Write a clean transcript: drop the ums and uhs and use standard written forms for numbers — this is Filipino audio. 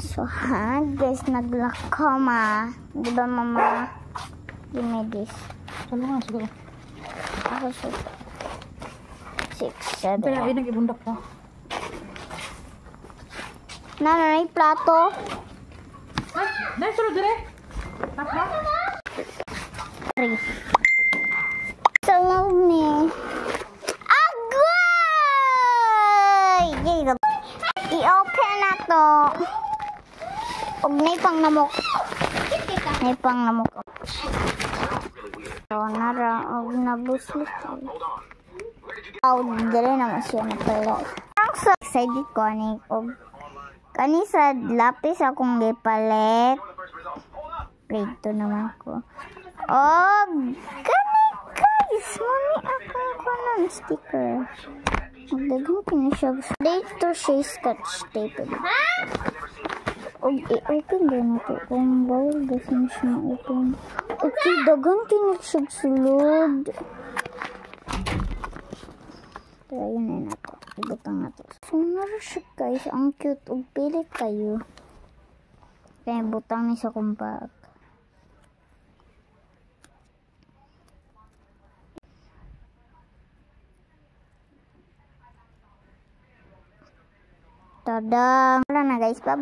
So, guys, naglakama. Di ba, mama? Give me this. Salo nga, siguro. Ako siya. 6, 7. Kaya ay nag-ibundak pa. Nanay, plato. Ay, dahil sulod dire. Tatlo? 3. Sa loob ni. Agoy! I-open na to. Huwag na ipang namok. Na ipang namok. So, huwag na buslit. Dire naman siya na pala. Ang so excited ko ni kani sa lapis akong gipalit. Grade 2 naman ko. Oh, kani guys, mami akong kunan sticker. Magdagang pinisya. Dito siya scotch tape. I-open din ito. Kung bawal gusto na siya ma-open. Okay, dagang kinitsig sulod. Pero yun na ito. Ibutang na ito. So, naman siya guys. Ang cute. Pili kayo. Kaya butang niya sa kumbag. Tadang! Wala na guys. Bye-bye.